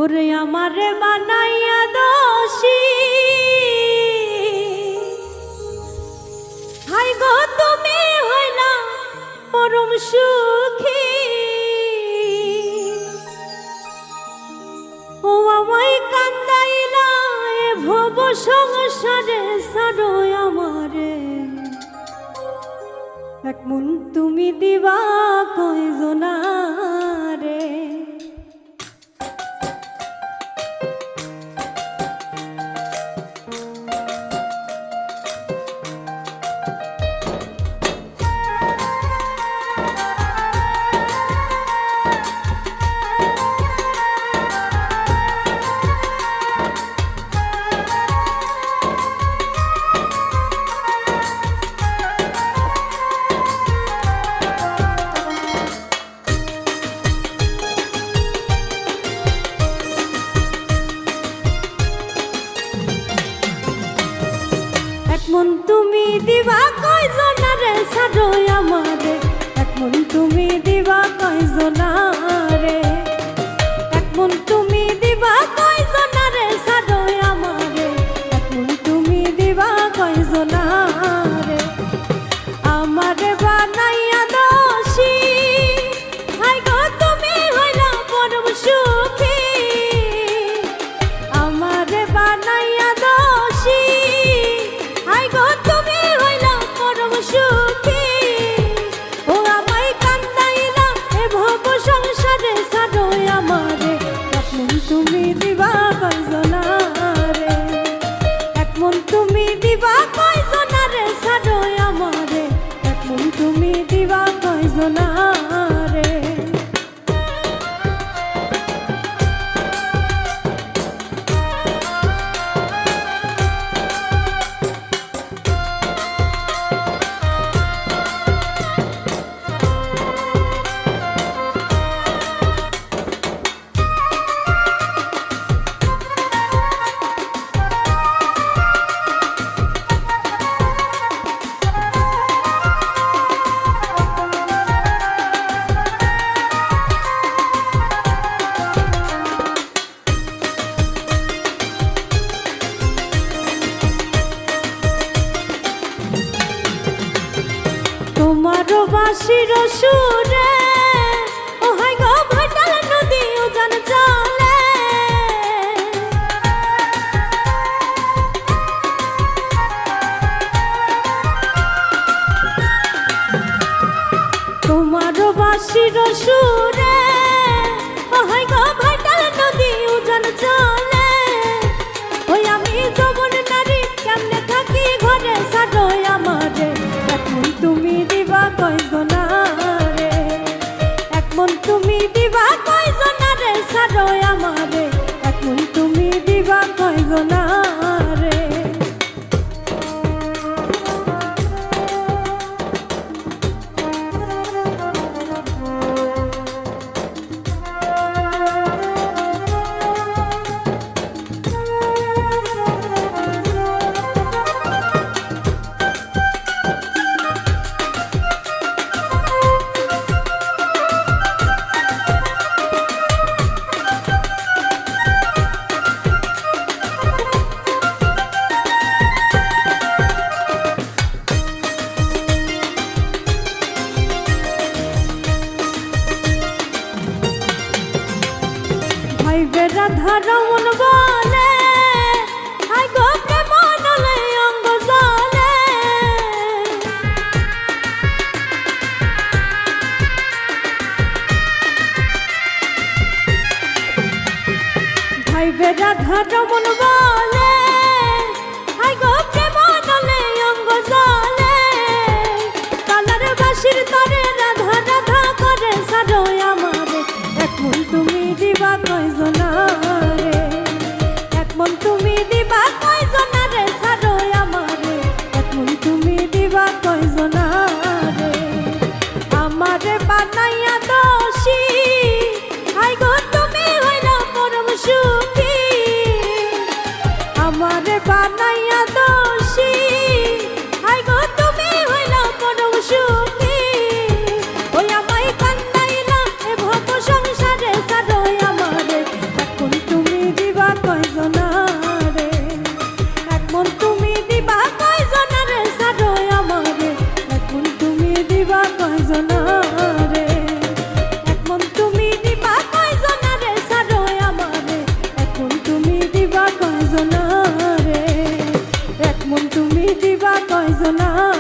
ওরে আমারে বানাইয়া দোষী, হাই গো তুমি হইলা পরম সুখী। ও আমায় কান্দাইলা এ ভব সংসারে সারো আমারে, এক মন তুমি দিবা কয়জনারে। মন তুমি দিবা কয়জনারে সারো আমারে, এক মন তুমি দিবা কয়জনারে, এক মন তুমি দিবা কয়জনারে সারো আমারে, এক মন তুমি দিবা কয়জনারে। আমারে বানাইয়া দোষী, হাই গো তুমি হইলা পরম সুখী। আমারে বানাইয়া দোষী, হাই গো তুমি হইলা পরম সুখী। ও আমায় কান্দাইলা এ ভব সংসারে সারো আমারে, এক মন তুমি দিবা কয়জনারে, এক মন তুমি দিবা কয়জনারে সারো আমারে, এক মন তুমি দিবা কয়জনারে। তোমারও বাঁশির সুরে ও হাই গো ভাটাল নদী উজান চলে, তোমারও বাঁশির সুরে ও হাই গো ভাটাল নদী উজান চলে। ওই আমি যৌবন নারী কেমনে থাকি ঘরে সারো আমারে, এক মন তুমি দিবা কয়জনারে, এক মন তুমি দিবা কয়জনারে সারো আমারে, এক মন তুমি দিবা কয়জনারে। রাধা রমন বলে, হাই গো প্রেম নলে অঙ্গ জলে, ভাইবে রাধা রমন বলে, হাই গো প্রেম নলে অঙ্গ জলে। কালার বাঁশির তরে রাধা রাধা করে সারো আমারে, এক মন তুমি দিবা কয়জনারে, এক মন তুমি দিবা কয়জনারে সারো আমারে, এক মন তুমি দিবা কয়জনারে। আমারে বানাইয়া দোষী, হাই গো তুমি হইলা পরম সুখী। আমারে বানাইয়া দোষী, হাই গো তুমি হইলা পরম সুখী। ওই আমায় কান্দাইলা এ ভব সংসারে সারো আমারে, না